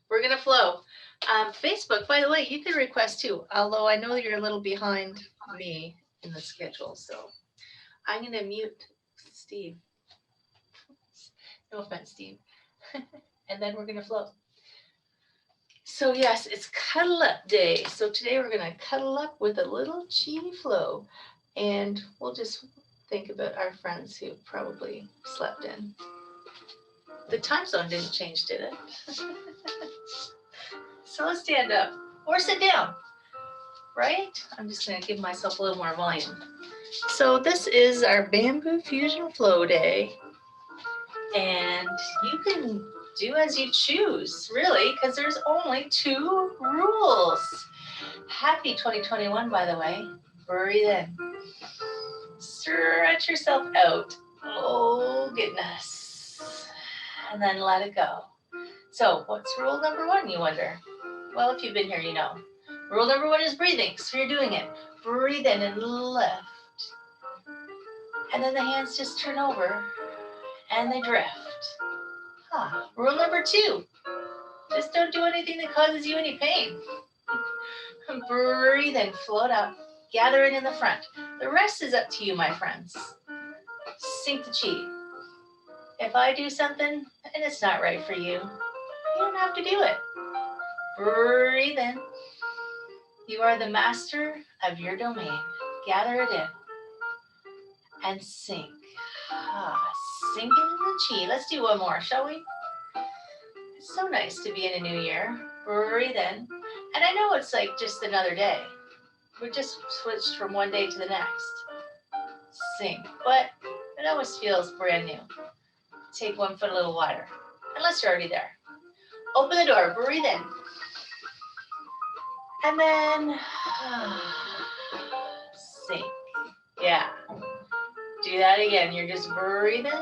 We're going to flow. Facebook, by the way, you can request too, although I know you're a little behind me in the schedule. So I'm going to mute Steve. No offense, Steve. And then we're going to flow. So yes, it's Cuddle Up Day. So today we're going to cuddle up with a little chi flow. And we'll just think about our friends who probably slept in. The time zone didn't change, did it? So let's stand up or sit down, right? I'm just going to give myself a little more volume. So this is our Bamboo Fusion Flow Day. And you can do as you choose, really, because there's only 2 rules. Happy 2021, by the way. Breathe in. Stretch yourself out. Oh, goodness. And then let it go. So what's rule number 1, you wonder? Well, if you've been here, you know. Rule number 1 is breathing. So you're doing it. Breathe in and lift. And then the hands just turn over and they drift. Rule number 2, just don't do anything that causes you any pain. Breathe in, float out, gather it in the front. The rest is up to you, my friends. Sink the chi. If I do something and it's not right for you, you don't have to do it. Breathe in. You are the master of your domain. Gather it in and sink. Sink into the chi. Let's do one more, shall we? It's so nice to be in a new year. Breathe in. And I know it's like just another day. We just switched from one day to the next. Sink. But it always feels brand new. Take one foot a little wider. Unless you're already there. Open the door. Breathe in. And then sink. Yeah. Do that again. You're just breathing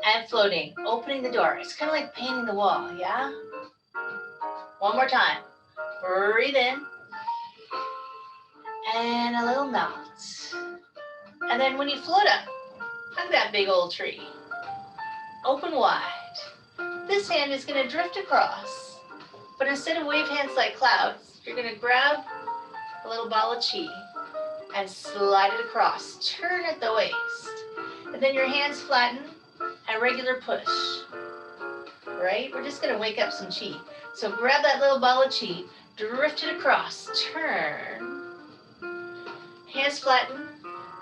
and floating, opening the door. It's kind of like painting the wall, yeah? One more time. Breathe in and a little melt. And then when you float up, hug that big old tree. Open wide. This hand is going to drift across, but instead of wave hands like clouds, you're going to grab a little ball of chi and slide it across. Turn at the waist. And then your hands flatten, a regular push. Right? We're just going to wake up some chi. So grab that little ball of chi, drift it across, turn. Hands flatten,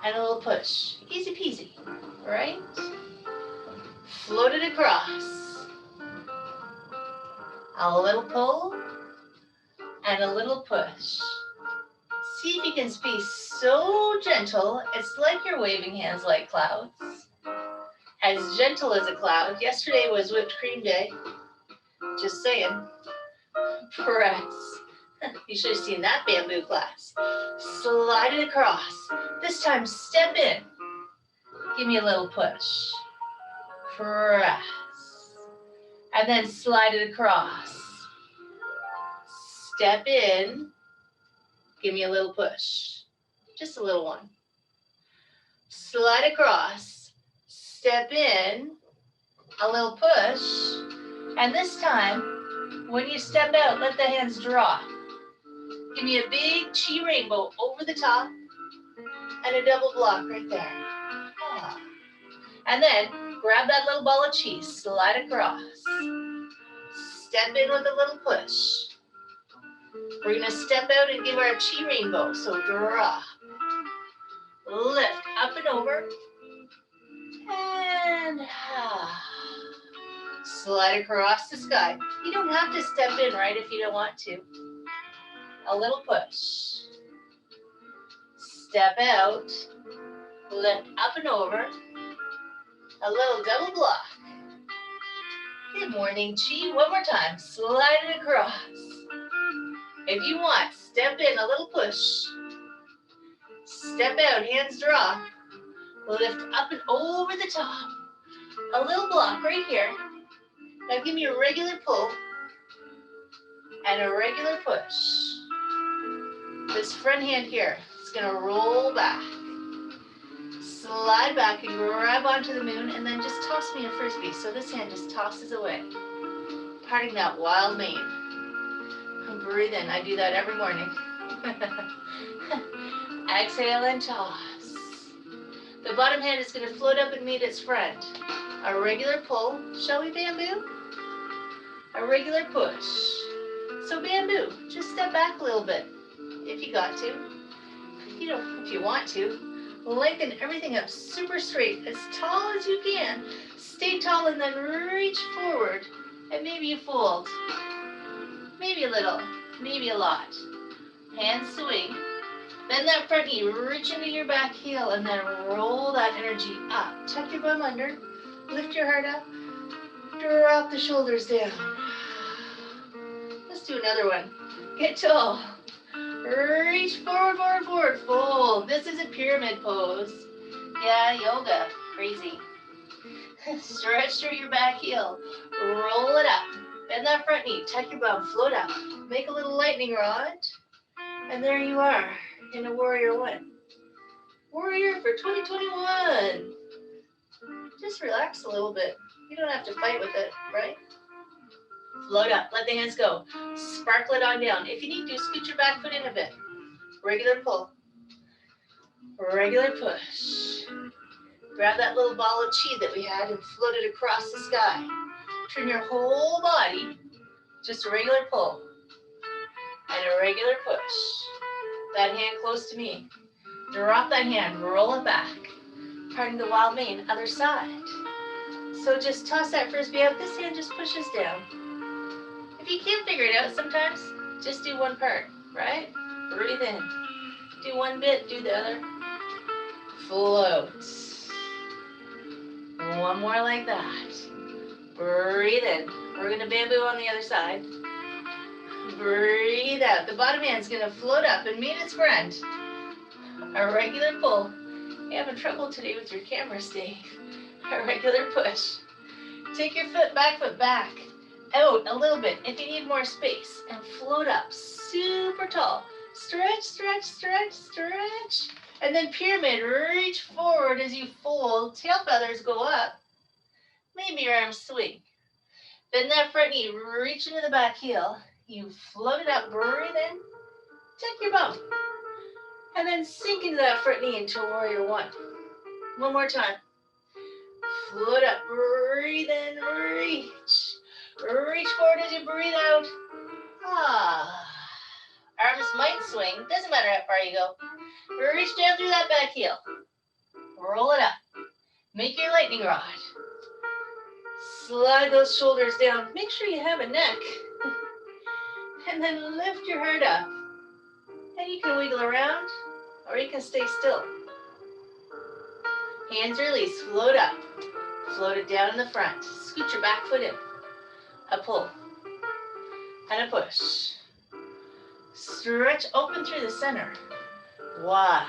and a little push. Easy peasy. Right? Float it across. A little pull, and a little push. See if you can be so gentle, it's like you're waving hands like clouds. As gentle as a cloud. Yesterday was whipped cream day. Just saying. Press. You should have seen that bamboo class. Slide it across. This time, step in. Give me a little push. Press. And then slide it across. Step in. Give me a little push. Just a little one. Slide across. Step in. A little push. And this time, when you step out, let the hands drop. Give me a big chi rainbow over the top and a double block right there. And then grab that little ball of chi, slide across. Step in with a little push. We're going to step out and give our chi rainbow. So drop. Lift up and over. And slide across the sky. You don't have to step in, right, if you don't want to. A little push. Step out. Lift up and over. A little double block. Good morning, chi. One more time. Slide it across. If you want, step in, a little push. Step out, hands drop. Lift up and over the top. A little block right here. Now give me a regular pull and a regular push. This front hand here is going to roll back. Slide back and grab onto the moon and then just toss me a frisbee. So this hand just tosses away. parting that wild mane. Breathe in. I do that every morning. Exhale and toss. The bottom hand is going to float up and meet its friend. A regular pull. Shall we bamboo? A regular push. So bamboo. Just step back a little bit if you got to. If you want to. Lengthen everything up super straight, as tall as you can. Stay tall and then reach forward. And maybe you fold. Maybe a little. Maybe a lot. Hands swing. Bend that front knee, reach into your back heel, and then roll that energy up. Tuck your bum under, lift your heart up, drop the shoulders down. Let's do another one. Get tall. Reach forward, forward, forward, fold. This is a pyramid pose. Yeah, yoga, crazy. Stretch through your back heel, roll it up. Bend that front knee, tuck your bum, float up. Make a little lightning rod, and there you are. In a warrior one. Warrior for 2021. Just relax a little bit. You don't have to fight with it, right? Float up. Let the hands go. Sparkle it on down. If you need to, scoot your back foot in a bit. Regular pull. Regular push. Grab that little ball of chi that we had and float it across the sky. Turn your whole body. Just a regular pull. And a regular push. That hand close to me. Drop that hand, roll it back. Parting the wild mane, other side. So just toss that frisbee out. This hand just pushes down. If you can't figure it out sometimes, just do one part, right? Breathe in. Do one bit, do the other. Float. One more like that. Breathe in. We're going to bamboo on the other side. Breathe out. The bottom hand's going to float up and meet its friend. A regular pull. You're having trouble today with your camera, Steve. A regular push. Take your back foot back. Out a little bit if you need more space. And float up super tall. Stretch, stretch, stretch, stretch. And then pyramid. Reach forward as you fold. Tail feathers go up. Maybe your arms swing. Bend that front knee. Reach into the back heel. You float it up, breathe in, tuck your bum, and then sink into that front knee into warrior one. One more time. Float up, breathe in, reach. Reach forward as you breathe out. Arms might swing, doesn't matter how far you go. Reach down through that back heel. Roll it up. Make your lightning rod. Slide those shoulders down. Make sure you have a neck. And then lift your heart up. And you can wiggle around, or you can stay still. Hands release, float up. Float it down in the front. Scoot your back foot in. A pull. And a push. Stretch open through the center. Wide.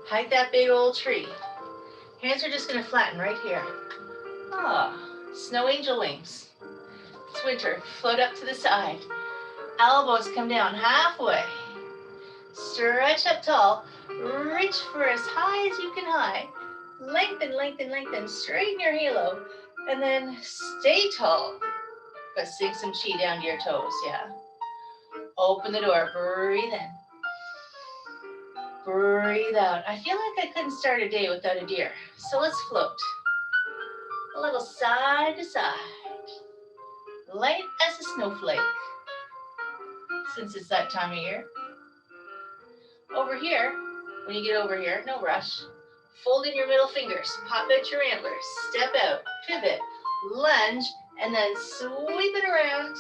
Hike that big old tree. Hands are just going to flatten right here. Snow angel wings. It's winter. Float up to the side. Elbows come down halfway. Stretch up tall. Reach for as high as you can high. Lengthen, lengthen, lengthen. Straighten your halo. And then stay tall. But sink some chi down to your toes, yeah. Open the door. Breathe in. Breathe out. I feel like I couldn't start a day without a deer. So let's float. A little side to side. Light as a snowflake. Since it's that time of year. Over here, when you get over here, no rush. Fold in your middle fingers. Pop out your antlers. Step out. Pivot. Lunge. And then sweep it around.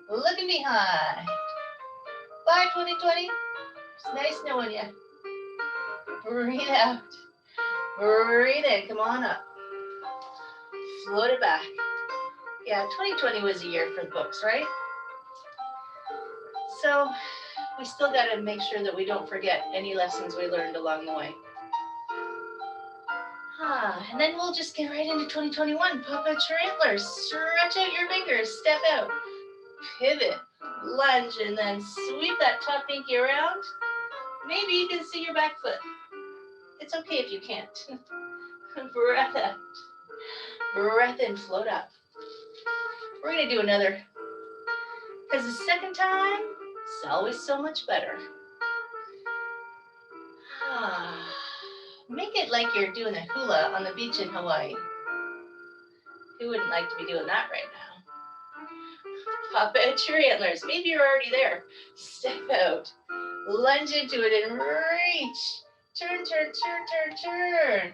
Looking behind. Bye, 2020. It's nice knowing you. Breathe out. Breathe in. Come on up. Float it back. Yeah, 2020 was a year for books, right? So we still got to make sure that we don't forget any lessons we learned along the way. And then we'll just get right into 2021. Pop out your antlers. Stretch out your fingers. Step out. Pivot. Lunge. And then sweep that top pinky around. Maybe you can see your back foot. It's okay if you can't. Breath out. Breath in. Float up. We're going to do another, because the second time is always so much better. Make it like you're doing a hula on the beach in Hawaii. Who wouldn't like to be doing that right now? Pop out your antlers. Maybe you're already there. Step out. Lunge into it and reach. Turn, turn, turn, turn, turn.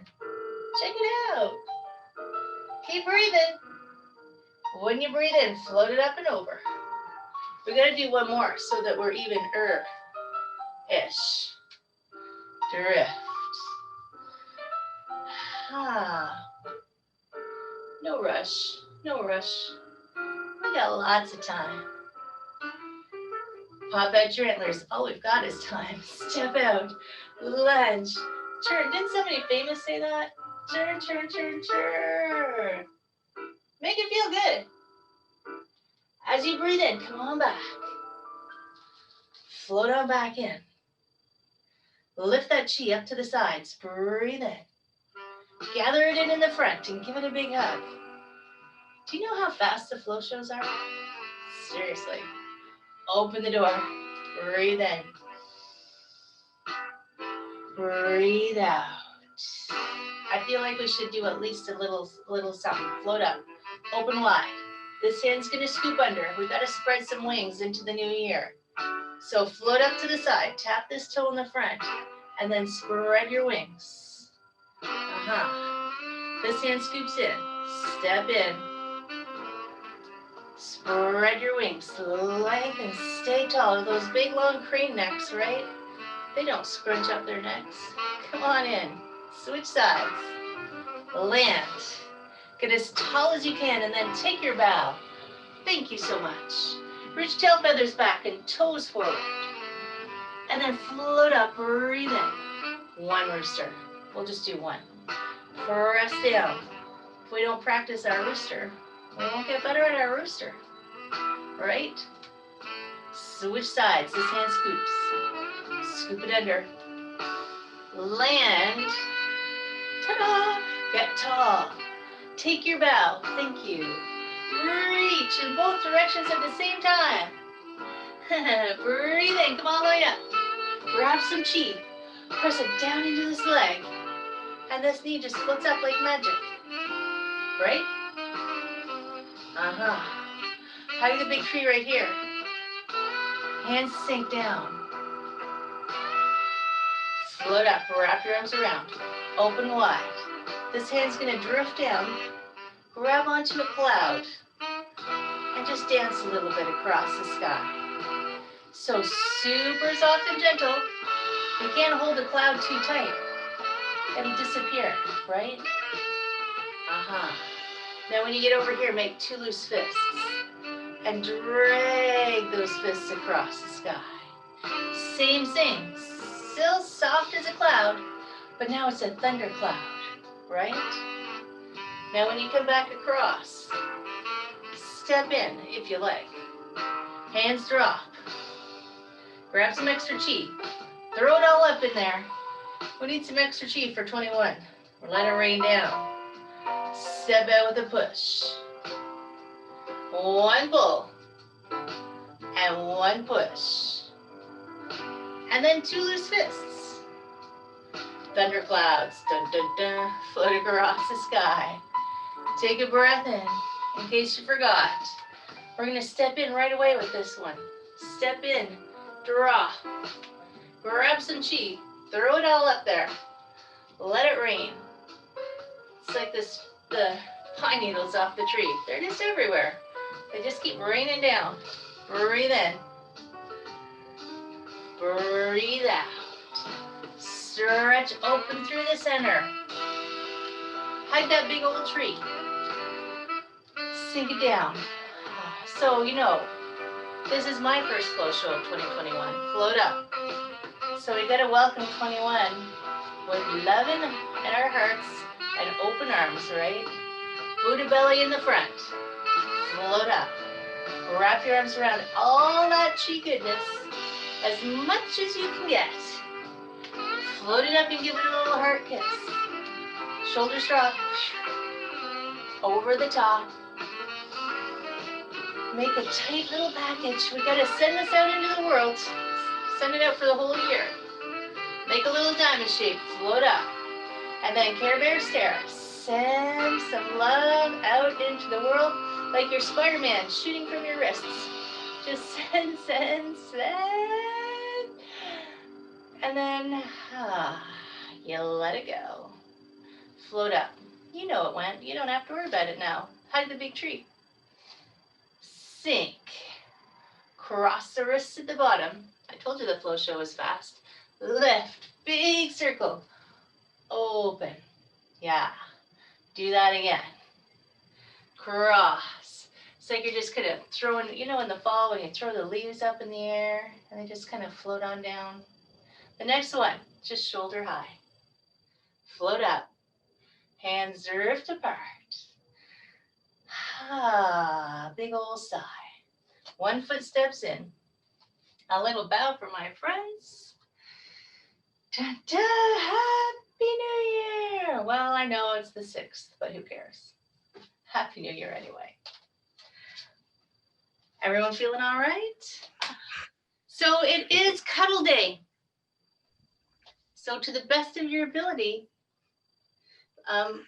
Check it out. Keep breathing. When you breathe in, float it up and over. We're going to do one more so that we're even-ish. Drift. No rush, no rush. We got lots of time. Pop out your antlers. All we've got is time. Step out, lunge, turn. Didn't somebody famous say that? Turn, turn, turn, turn. Make it feel good. As you breathe in, come on back. Float on back in. Lift that chi up to the sides. Breathe in. Gather it in the front and give it a big hug. Do you know how fast the flow shows are? Seriously. Open the door. Breathe in. Breathe out. I feel like we should do at least a little something. Float up. Open wide. This hand's going to scoop under. We've got to spread some wings into the new year. So float up to the side. Tap this toe in the front. And then spread your wings. This hand scoops in. Step in. Spread your wings. Lengthen. Stay tall. Those big long crane necks, right? They don't scrunch up their necks. Come on in. Switch sides. Land. Get as tall as you can and then take your bow. Thank you so much. Reach tail feathers back and toes forward. And then float up. Breathe in. One rooster. We'll just do one. Press down. If we don't practice our rooster, we won't get better at our rooster. Right? Switch sides. This hand scoops. Scoop it under. Land. Ta-da! Get tall. Take your bow. Thank you. Reach in both directions at the same time. Breathe in. Come all the way up. Grab some chi. Press it down into this leg. And this knee just floats up like magic. Right? Hug the big tree right here. Hands sink down. Float up. Wrap your arms around. Open wide. This hand's going to drift down. Grab onto a cloud. And just dance a little bit across the sky. So super soft and gentle. You can't hold the cloud too tight. It'll disappear, right? Now when you get over here, make two loose fists. And drag those fists across the sky. Same thing. Still soft as a cloud, but now it's a thundercloud, right? Now when you come back across, step in if you like. Hands drop. Grab some extra chi. Throw it all up in there. We need some extra chi for 21. Let it rain down. Step out with a push. One pull. And one push. And then two loose fists. Thunderclouds. Dun, dun, dun. Float across the sky. Take a breath in case you forgot. We're going to step in right away with this one. Step in. Draw. Grab some chi. Throw it all up there. Let it rain. It's like the pine needles off the tree. They're just everywhere. They just keep raining down. Breathe in. Breathe out. Stretch open through the center. Hug that big old tree. Sink it down. So, this is my first flow show of 2021. Float up. So we got to welcome 21 with love in our hearts and open arms, right? Buddha belly in the front. Float up. Wrap your arms around all that chi goodness as much as you can get. Float it up and give it a little heart kiss. Shoulders drop. Over the top. make a tight little package. We gotta send this out into the world. Send it out for the whole year. Make a little diamond shape, float up. And then Care Bear stare. Send some love out into the world like you're Spider-Man shooting from your wrists. Just send, send, send. And then you let it go. Float up. You know it went. You don't have to worry about it now. Hug the big tree. Sink. Cross the wrists at the bottom. I told you the flow show was fast. Lift. Big circle. Open. Yeah. Do that again. Cross. It's like you're just kind of throwing, you know, in the fall when you throw the leaves up in the air and they just kind of float on down. The next one, just shoulder high. Float up. Hands drift apart. Big old sigh. One foot steps in. A little bow for my friends. Da-da, Happy New Year! Well, I know it's the 6th, but who cares? Happy New Year anyway. Everyone feeling all right? So it is Cuddle Day. So to the best of your ability,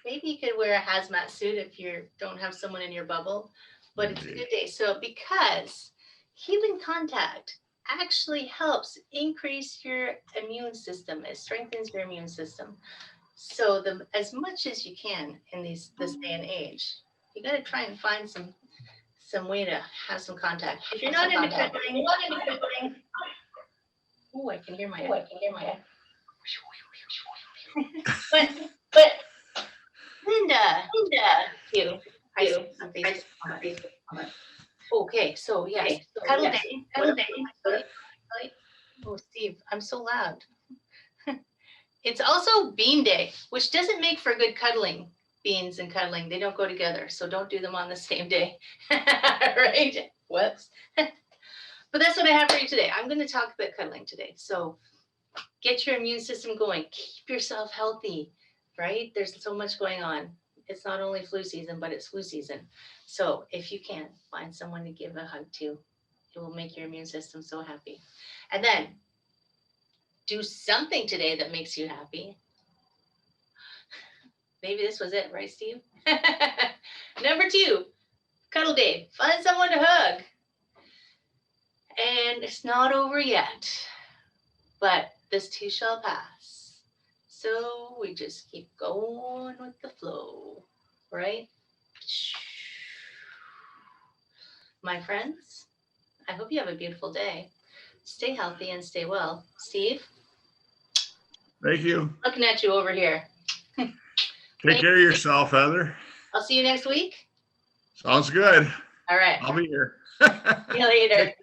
maybe you could wear a hazmat suit if you don't have someone in your bubble, but it's a good day. So because human contact actually helps increase your immune system. It strengthens your immune system. So as much as you can in this day and age, you got to try and find some way to have some contact. If you're not into cuddling, oh, I can hear my. But Linda, you. I see something. Okay, so yes, Cuddle Day. Oh, Steve, I'm so loud. It's also Bean Day, which doesn't make for good cuddling. Beans and cuddling, they don't go together, so don't do them on the same day. Right? Whoops. But that's what I have for you today. I'm going to talk about cuddling today. So get your immune system going. Keep yourself healthy, right? There's so much going on. It's not only flu season, but it's flu season. So if you can, find someone to give a hug to. It will make your immune system so happy. And then do something today that makes you happy. Maybe this was it, right, Steve? Number 2, Cuddle Day. Find someone to hug. And it's not over yet, but this too shall pass. So we just keep going with the flow, right? My friends, I hope you have a beautiful day. Stay healthy and stay well. Steve? Thank you. Looking at you over here. Take care of yourself, Heather. I'll see you next week. Sounds good. All right. I'll be here. See you later.